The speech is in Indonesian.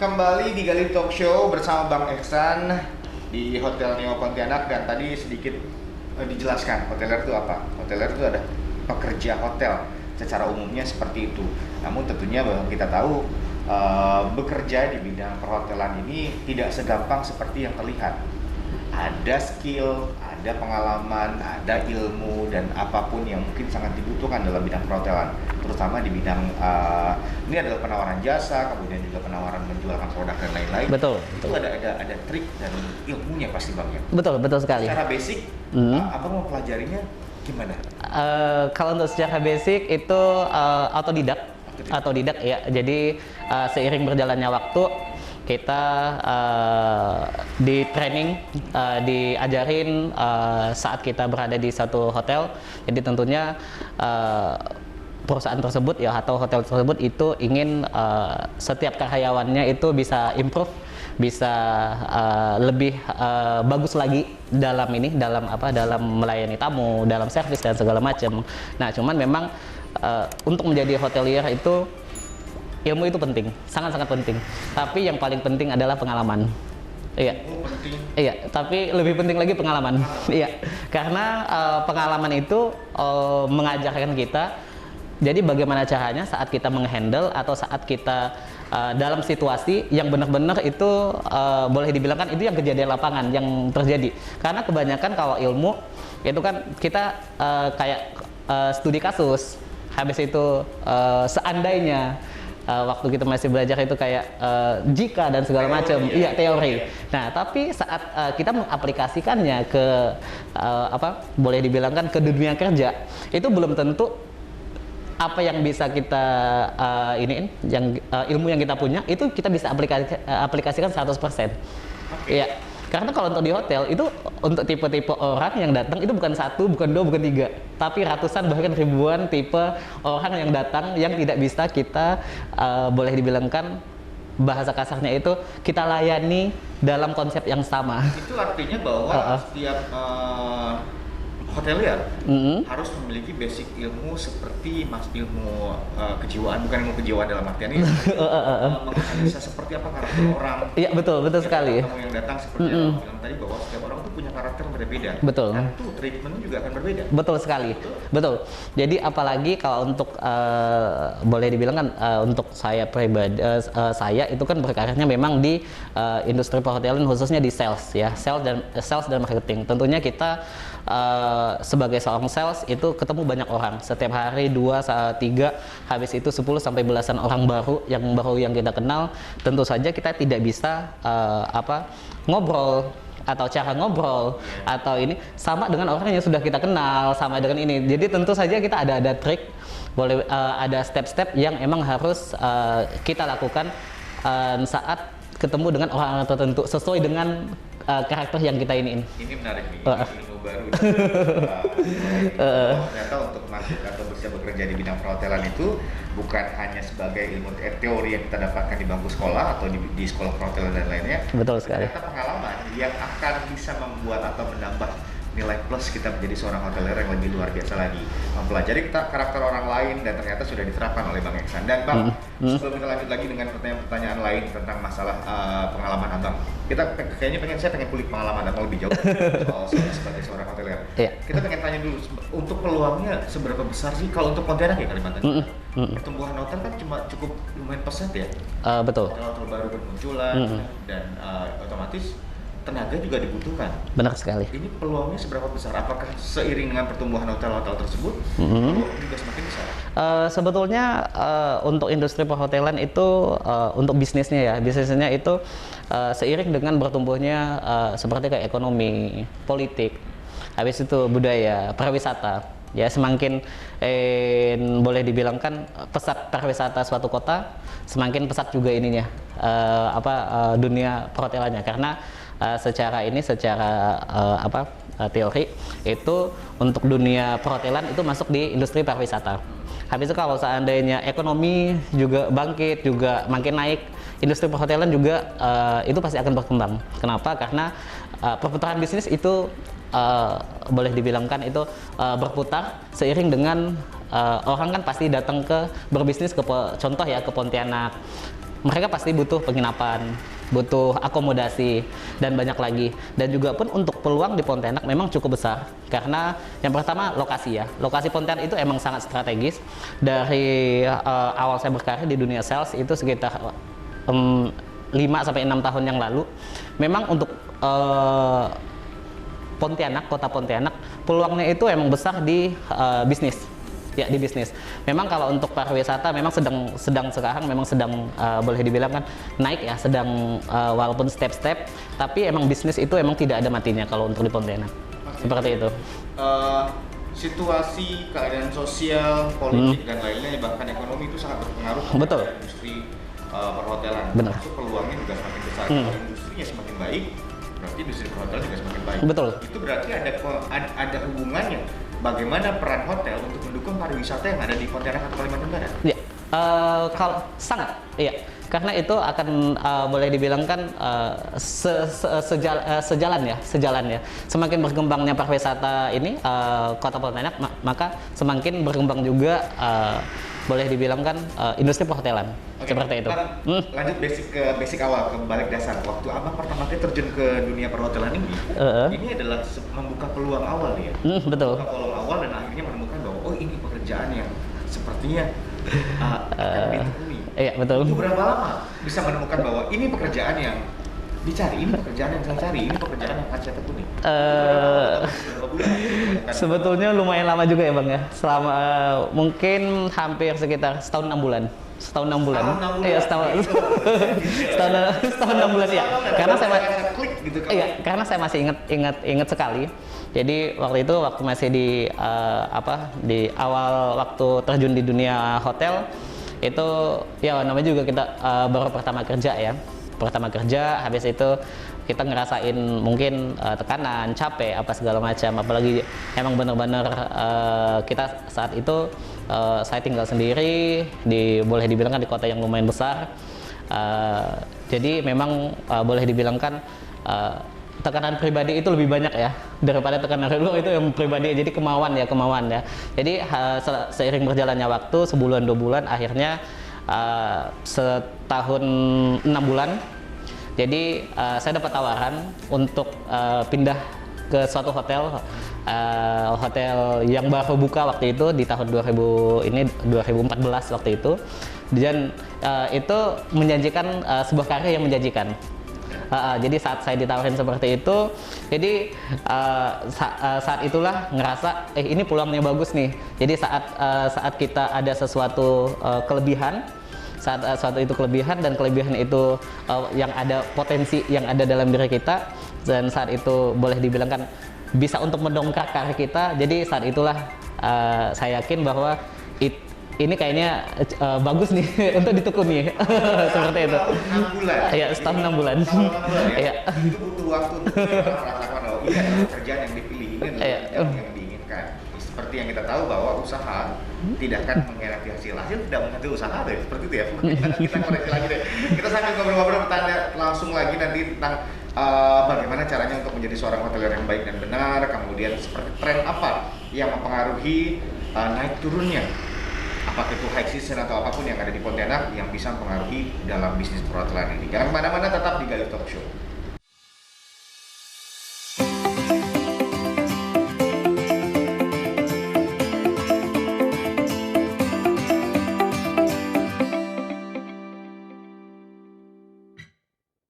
kembali di Gali Talk Show bersama Bang Ehsan di Hotel Neo Pontianak. Dan tadi sedikit dijelaskan hotelier itu apa. Hotelier itu ada pekerja hotel secara umumnya seperti itu. Namun tentunya bahwa kita tahu bekerja di bidang perhotelan ini tidak segampang seperti yang terlihat. Ada skill, ada pengalaman, ada ilmu, dan apapun yang mungkin sangat dibutuhkan dalam bidang perhotelan, terutama di bidang ini adalah penawaran jasa, kemudian juga penawaran menjualkan produk dan lain-lain. Betul. Itu ada trik dan ilmunya pasti Bang ya. Betul sekali. Secara basic, Abang mau pelajarinya gimana? Kalau untuk secara basic itu autodidak ya. Jadi seiring berjalannya waktu kita di training, diajarin saat kita berada di satu hotel. Jadi tentunya perusahaan tersebut ya atau hotel tersebut itu ingin setiap karyawannya itu bisa improve, bisa lebih bagus lagi dalam melayani tamu, dalam servis dan segala macam. Nah, cuman memang untuk menjadi hotelier itu ilmu itu penting, sangat-sangat penting. Tapi yang paling penting adalah pengalaman. Iya. Iya, tapi lebih penting lagi pengalaman. Iya. Karena pengalaman itu mengajarkan kita jadi bagaimana caranya saat kita menghandle atau saat kita dalam situasi yang benar-benar itu boleh dibilang kan itu yang kejadian lapangan yang terjadi. Karena kebanyakan kalau ilmu itu kan kita kayak studi kasus. Habis itu seandainya waktu kita masih belajar itu kayak jika dan segala macam, iya teori. Nah, tapi saat kita mengaplikasikannya ke boleh dibilang kan ke dunia kerja, itu belum tentu apa yang bisa kita ilmu yang kita punya itu kita bisa aplikasikan 100%. Iya. Karena kalau untuk di hotel itu untuk tipe-tipe orang yang datang itu bukan satu, bukan dua, bukan tiga, tapi ratusan bahkan ribuan tipe orang yang datang yang tidak bisa kita boleh dibilangkan bahasa kasarnya itu kita layani dalam konsep yang sama. Itu artinya bahwa setiap hotelier harus memiliki basic ilmu seperti ilmu kejiwaan, bukan ilmu kejiwaan dalam artian ini menganalisa seperti apa karakter orang. Iya, betul sekali. Kamu yang datang seperti yang bilang tadi bahwa setiap orang tuh punya karakter yang berbeda. Betul. Dan itu treatmentnya juga akan berbeda. Betul sekali. Betul. Jadi apalagi kalau untuk boleh dibilang kan untuk saya pribadi, saya itu kan berkarirnya memang di industri perhotelan khususnya di sales ya, sales dan marketing. Tentunya kita sebagai seorang sales itu ketemu banyak orang setiap hari 2, 3, habis itu 10 sampai belasan orang baru yang kita kenal. Tentu saja kita tidak bisa ngobrol atau cara ngobrol atau ini sama dengan orang yang sudah kita kenal, sama dengan ini. Jadi tentu saja kita ada trik, boleh ada step-step yang emang harus kita lakukan saat ketemu dengan orang tertentu sesuai dengan karakter yang kita iniin. Ini menarik nih, ilmu baru. Ternyata untuk masuk atau bisa bekerja di bidang perhotelan itu bukan hanya sebagai ilmu teori yang kita dapatkan di bangku sekolah atau di sekolah perhotelan dan lainnya. Betul sekali. Ternyata pengalaman yang akan bisa membuat atau menambah nilai plus kita menjadi seorang hotelier yang lebih luar biasa lagi, mempelajari karakter orang lain dan ternyata sudah diterapkan oleh Bang Ehsan. Dan Bang, sebelum kita lanjut lagi dengan pertanyaan-pertanyaan lain tentang masalah pengalaman Abang, saya pengen kulik pengalaman Abang lebih jauh soal sebagai seorang hotelier. Kita pengen tanya dulu untuk peluangnya seberapa besar sih kalau untuk Pontianak ya Kalimantan? Pertumbuhan hotel kan cukup lumayan pesat ya. Betul. Hotel baru bermunculan dan otomatis tenaga juga dibutuhkan. Benar sekali. Ini peluangnya seberapa besar? Apakah seiring dengan pertumbuhan hotel-hotel tersebut, juga semakin besar? Sebetulnya untuk industri perhotelan itu untuk bisnisnya itu seiring dengan bertumbuhnya seperti kayak ekonomi, politik, habis itu budaya, pariwisata. Ya semakin boleh dibilangkan pesat pariwisata suatu kota, semakin pesat juga ininya dunia perhotelannya karena secara teori itu untuk dunia perhotelan itu masuk di industri pariwisata. Habis itu kalau seandainya ekonomi juga bangkit, juga makin naik, industri perhotelan juga itu pasti akan berkembang. Kenapa? Karena perputaran bisnis itu boleh dibilangkan itu berputar seiring dengan orang kan pasti datang ke berbisnis ke contoh ya ke Pontianak. mereka pasti butuh penginapan, butuh akomodasi, dan banyak lagi. Dan juga pun untuk peluang di Pontianak memang cukup besar, karena yang pertama lokasi ya. Lokasi Pontianak itu emang sangat strategis. Dari awal saya berkarir di dunia sales itu sekitar 5 sampai 6 tahun yang lalu, memang untuk Pontianak, kota Pontianak, peluangnya itu emang besar di bisnis. Ya, di bisnis. Memang kalau untuk pariwisata memang sedang sekarang memang sedang boleh dibilang kan naik ya, sedang walaupun step-step, tapi emang bisnis itu emang tidak ada matinya kalau untuk di Pontianak. Seperti itu. Situasi, keadaan sosial, politik dan lainnya, bahkan ekonomi itu sangat berpengaruh Betul. pada industri perhotelan. Benar. Termasuk peluangnya juga semakin besar. Kalau industrinya semakin baik, berarti industri perhotelan juga semakin baik. Betul. Itu berarti ada hubungannya. Bagaimana peran hotel untuk mendukung pariwisata yang ada di Pontianak atau Kalimantan Barat? Ya, kalau sangat, iya. Karena itu akan boleh dibilang kan sejalan ya. Semakin berkembangnya pariwisata ini kota Pontianak, maka semakin berkembang juga boleh dibilang kan industri perhotelan. Oke, seperti itu. Lanjut basic awal, ke balik dasar. Waktu Abang pertama kali terjun ke dunia perhotelan ini adalah membuka peluang awal ya. Betul. Membuka peluang awal dan akhirnya menemukan bahwa oh ini pekerjaan yang sepertinya akan ditekuni. Iya, betul. Itu berapa lama bisa menemukan bahwa ini pekerjaan yang dicari, ini pekerjaan yang saya cari, ini pekerjaan yang akan saya tekuni? Berapa bulan? Sebetulnya lumayan lama juga ya Bang ya. Selama mungkin hampir sekitar setahun 6 bulan. Setahun 6 bulan. Iya, setahun 6 bulan ya. Karena saya klik gitu kan. Iya, karena saya masih ingat sekali. Jadi waktu itu masih di di awal waktu terjun di dunia hotel itu ya namanya juga kita baru pertama kerja ya. Pertama kerja, habis itu kita ngerasain mungkin tekanan, capek, apa segala macam. Apalagi emang bener-bener kita saat itu saya tinggal sendiri boleh dibilang kan di kota yang lumayan besar. Jadi memang boleh dibilang kan tekanan pribadi itu lebih banyak ya daripada tekanan luar, itu yang pribadi. Jadi kemauan ya. Jadi seiring berjalannya waktu, sebulan 2 bulan, akhirnya setahun 6 bulan. Jadi saya dapat tawaran untuk pindah ke suatu hotel yang baru buka waktu itu di tahun 2014 waktu itu, dan itu menjanjikan sebuah karir yang menjanjikan. Jadi saat saya ditawarin seperti itu, jadi saat itulah ngerasa ini peluangnya bagus nih. Jadi saat kita ada sesuatu kelebihan, saat itu kelebihan, dan kelebihan itu yang ada potensi yang ada dalam diri kita, dan saat itu boleh dibilang kan bisa untuk mendongkrak karir kita. Jadi saat itulah saya yakin bahwa ini kayaknya bagus nih untuk ditekuni. Seperti itu. 6 bulan. Iya, setahun 6 bulan. Iya. Itu butuh waktu untuk merasakan bahwa ini adalah pekerjaan yang dipilih, ini adalah pekerjaan yang diinginkan. Seperti yang kita tahu bahwa usaha tidak akan mengkhianati hasil tidak mengkhianati usaha deh, seperti itu ya. Kita koreksi lagi deh. Kita sambil ngobrol-ngobrol, bertanya langsung lagi nanti tentang bagaimana caranya untuk menjadi seorang hotelier yang baik dan benar, kemudian seperti tren apa yang mempengaruhi naik turunnya, apakah itu high season atau apapun yang ada di Pontianak yang bisa mempengaruhi dalam bisnis perhotelan ini. Jangan kemana-mana, tetap di Galih Talk Show.